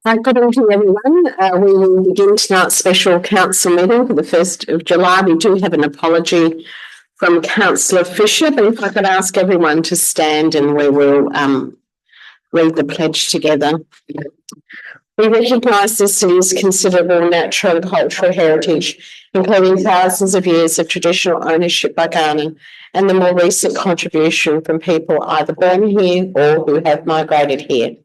Good evening, everyone. We will begin tonight's special council meeting for the 1st of July. We do have an apology from Councillor Fisher, but if I could ask everyone to stand and we will read the pledge together. We recognise the city's considerable natural and cultural heritage, including thousands of years of traditional ownership by Ghana and the more recent contribution from people either born here or who have migrated here.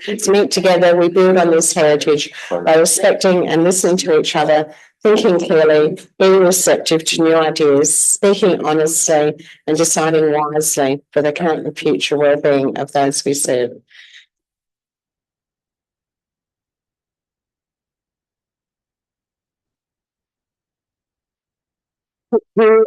To meet together, we build on this heritage by respecting and listening to each other, thinking clearly, being receptive to new ideas, speaking honestly and deciding wisely for the current and future well-being of those we serve. We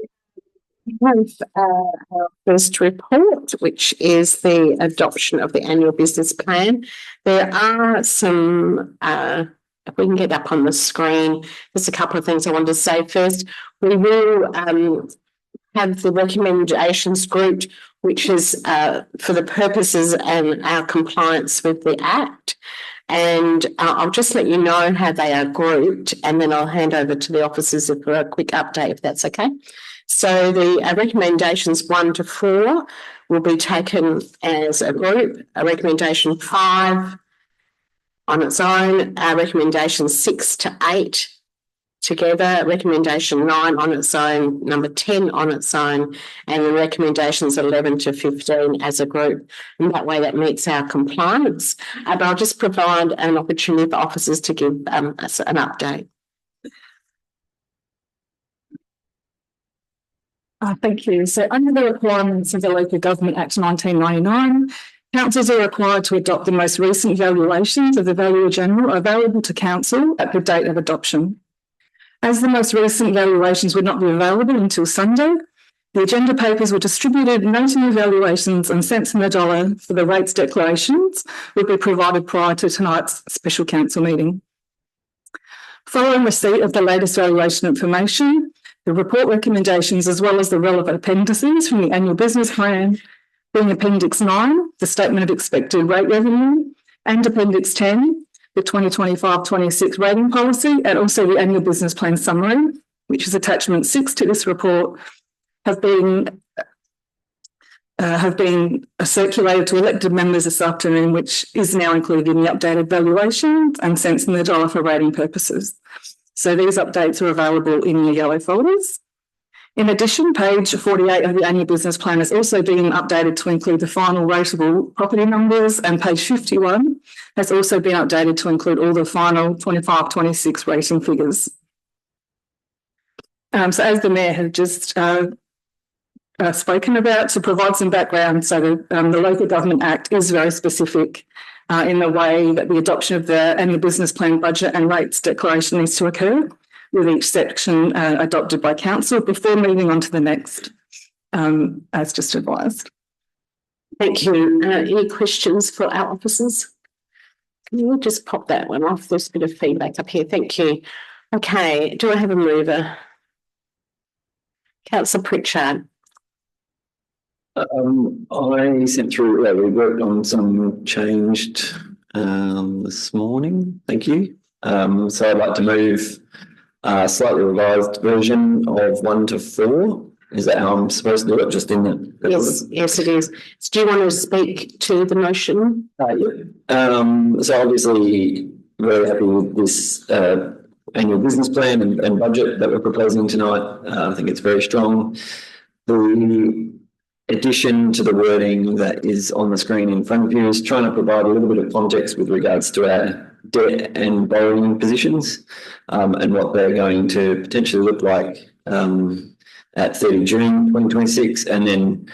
have our first report, which is the adoption of the annual business plan. There are some, if we can get up on the screen, there's a couple of things I wanted to say first. We will have the recommendations grouped, which is for the purposes and our compliance with the Act. And I'll just let you know how they are grouped, and then I'll hand over to the officers for a quick update, if that's okay. So the recommendations 1 to 4 will be taken as a group. A recommendation 5 on its own, recommendation 6 to 8 together, recommendation 9 on its own, number 10 on its own, and the recommendations 11 to 15 as a group. And that way that meets our compliance. But I'll just provide an opportunity for officers to give us an update. Thank you. So under the requirements of the Local Government Act 1999, councils are required to adopt the most recent valuations of the Valuer General available to council at the date of adoption. As the most recent valuations would not be available until Sunday, the agenda papers were distributed noting the valuations and cents in the dollar for the rates declarations would be provided prior to tonight's special council meeting. Following receipt of the latest valuation information, the report recommendations, as well as the relevant appendices from the annual business plan, being Appendix 9, the Statement of Expected Rate Revenue, and Appendix 10, the 2025-26 rating policy, and also the annual business plan summary, which is attachment 6 to this report, have been circulated to elected members this afternoon, which is now included in the updated valuations and cents in the dollar for rating purposes. So these updates are available in your yellow folders. In addition, page 48 of the annual business plan has also been updated to include the final rateable property numbers, and page 51 has also been updated to include all the final 25-26 rating figures. So as the Mayor had just spoken about, to provide some background, so the Local Government Act is very specific in the way that the adoption of the annual business plan budget and rates declaration needs to occur, with each section adopted by council before moving on to the next, as just advised. Thank you. Any questions for our officers? Can you just pop that one off? There's a bit of feedback up here. Thank you. Okay, do I have a mover? Councillor Pritchard. I sent through, we worked on some changed this morning. Thank you. So I'd like to move a slightly revised version of 1 to 4. Is that how I'm supposed to do it? Just in the Yes, it is. So do you want to speak to the motion? So obviously very happy with this annual business plan and budget that we're proposing tonight. I think it's very strong. The addition to the wording that is on the screen in front of you is trying to provide a little bit of context with regards to our debt and borrowing positions, and what they're going to potentially look like at 30 June 2026, and then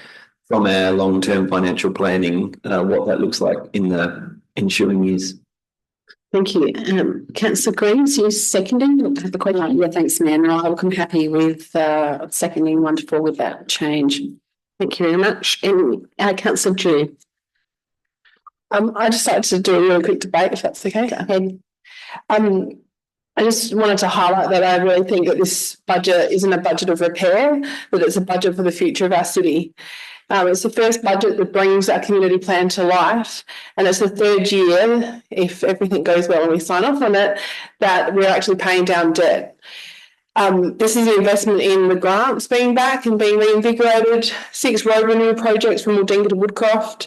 from our long-term financial planning, what that looks like in the ensuing years. Thank you. Councillor Greaves, you seconding the question? Yeah, thanks, Mayor. I'm happy with seconding 1 to 4 with that change. Thank you very much. And Councillor Dew. I just like to do a really quick debate, if that's okay. Go ahead. I just wanted to highlight that I really think that this budget isn't a budget of repair, but it's a budget for the future of our city. It's the first budget that brings our community plan to life, and it's the third year, if everything goes well and we sign off on it, that we're actually paying down debt. This is the investment in the grants being back and being reinvigorated, 6 road renewal projects from Woodinga to Woodcroft,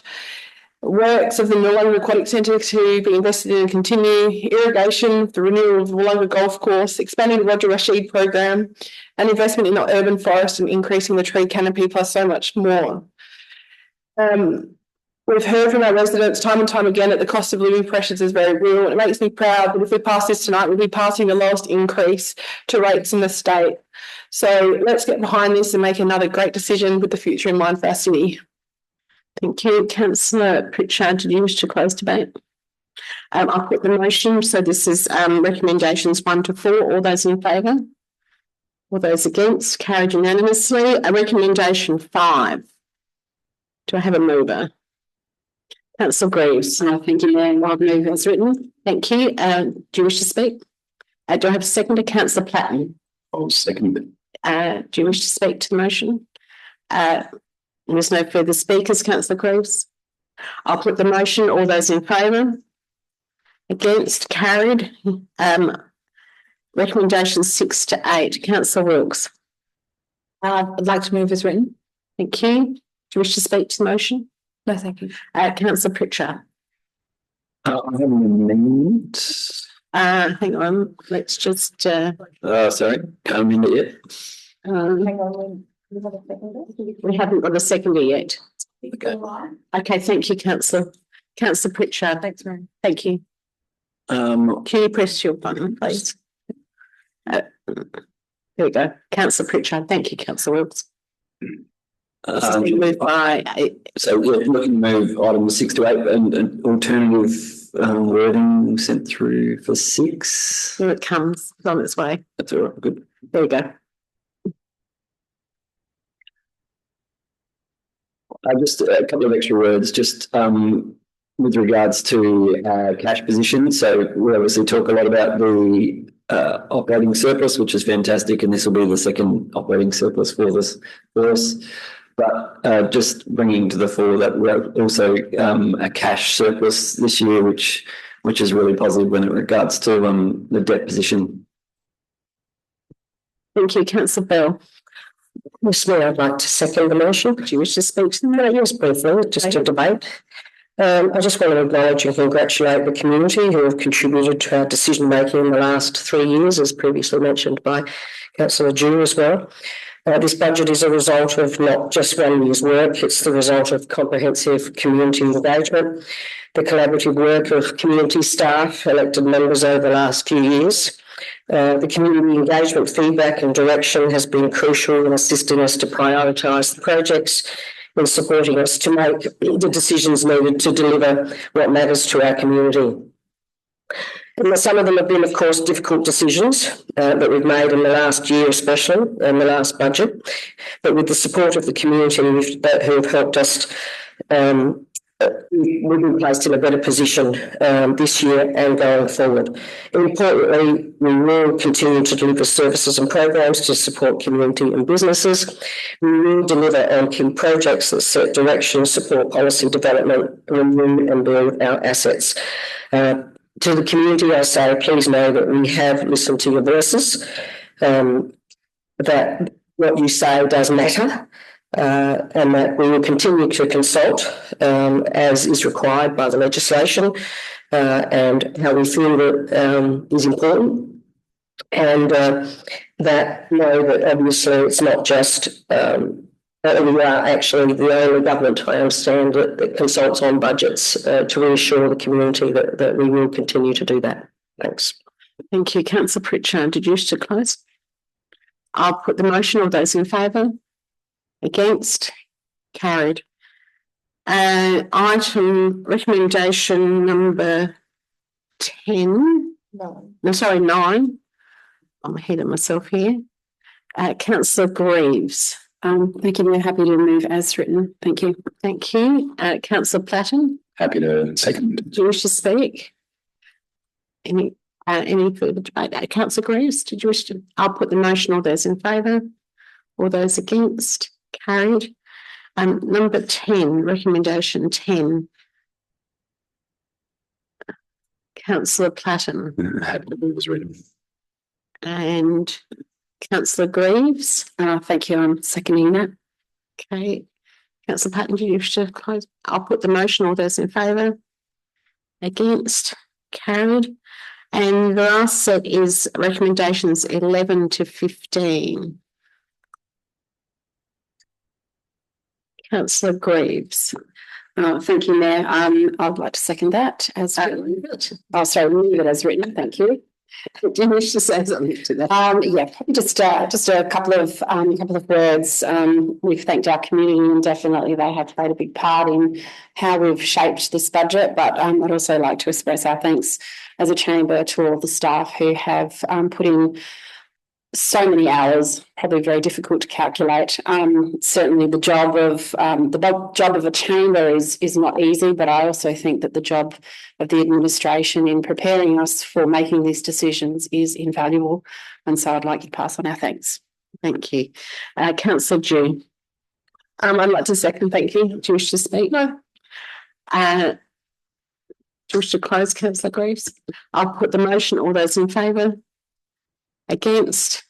works of the Wollonga Aquatic Centre to be invested in and continue, irrigation, the renewal of the Wollonga Golf Course, expanding the Roger Rashid program, and investment in the urban forest and increasing the tree canopy, plus so much more. We've heard from our residents time and time again that the cost of living pressures is very real, and it makes me proud that if we pass this tonight, we'll be passing the lowest increase to rates in the state. So let's get behind this and make another great decision with the future in mind for our city. Thank you. Councillor Pritchard, did you wish to close debate? I'll put the motion. So this is recommendations 1 to 4. All those in favour? All those against? Carried unanimously. Recommendation 5. Do I have a mover? Councillor Greaves. Thank you, Mayor. I'll move as written. Thank you. Do you wish to speak? Do I have a seconder? Councillor Platten. I'll second it. Do you wish to speak to the motion? There's no further speakers, Councillor Greaves. I'll put the motion. All those in favour? Against? Carried. Recommendations 6 to 8. Councillor Wilkes. I'd like to move as written. Thank you. Do you wish to speak to the motion? No, thank you. Councillor Pritchard. I have an amendment. Hang on. Let's just. Sorry, can't amend it yet. Hang on. We haven't got a seconder yet. Okay. Okay, thank you, Councillor. Councillor Pritchard. Thanks, Mary. Thank you. Can you press your button, please? There we go. Councillor Pritchard. Thank you, Councillor Wilkes. This has been moved by. So we're looking to move items 6 to 8 and alternative wording sent through for 6. Here it comes. It's on its way. That's all right, good. There we go. Just a couple of extra words, just with regards to cash position. So we obviously talk a lot about the operating surplus, which is fantastic, and this will be the second operating surplus for us. But just bringing to the fore that we're also a cash surplus this year, which is really positive when it regards to the debt position. Thank you, Councillor Bell. Yes, Mayor, I'd like to second the motion. Do you wish to speak to them? Yes, briefly, just a debate. I just want to acknowledge and congratulate the community who have contributed to our decision making in the last 3 years, as previously mentioned by Councillor Dew as well. This budget is a result of not just 1 year's work, it's the result of comprehensive community engagement, the collaborative work of community staff, elected members over the last few years. The community engagement feedback and direction has been crucial in assisting us to prioritise the projects and supporting us to make the decisions needed to deliver what matters to our community. And some of them have been, of course, difficult decisions that we've made in the last year, especially in the last budget. But with the support of the community who have helped us, we've been placed in a better position this year and going forward. Importantly, we will continue to deliver services and programs to support community and businesses. We will deliver on key projects that set direction, support policy development, renew and build our assets. To the community, I say, please know that we have listened to your voices, that what you say does matter, and that we will continue to consult as is required by the legislation and how we feel that is important. And that know that obviously it's not just we are actually the only government, I understand, that consults on budgets to reassure the community that we will continue to do that. Thanks. Thank you. Councillor Pritchard, did you wish to close? I'll put the motion. All those in favour? Against? Carried. Item recommendation number 10. No, sorry, 9. I'm ahead of myself here. Councillor Greaves. Thank you, Mayor. Happy to move as written. Thank you. Thank you. Councillor Platten. Happy to second. Do you wish to speak? Any further debate? Councillor Greaves, did you wish to? I'll put the motion. All those in favour? All those against? Carried. Number 10, recommendation 10. Councillor Platten Happy to move as written. and Councillor Greaves. Thank you. I'm seconding that. Okay. Councillor Platten, do you wish to close? I'll put the motion. All those in favour? Against? Carried. And the last set is recommendations 11 to 15. Councillor Greaves. Thank you, Mayor. I'd like to second that as written. Oh, sorry, move it as written. Thank you. Do you wish to say something to that? Yeah, probably just a couple of words. We've thanked our community, and definitely they have played a big part in how we've shaped this budget. But I'd also like to express our thanks as a chamber to all the staff who have put in so many hours, probably very difficult to calculate. Certainly the job of a chamber is not easy, but I also think that the job of the administration in preparing us for making these decisions is invaluable. And so I'd like to pass on our thanks. Thank you. Councillor June. I'd like to second, thank you. Do you wish to speak? No. Do you wish to close, Councillor Greaves? I'll put the motion. All those in favour? Against?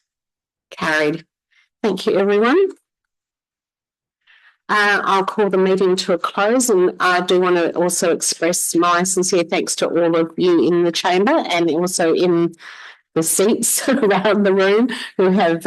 Carried. Thank you, everyone. I'll call the meeting to a close, and I do want to also express my sincere thanks to all of you in the chamber and also in the seats around the room who have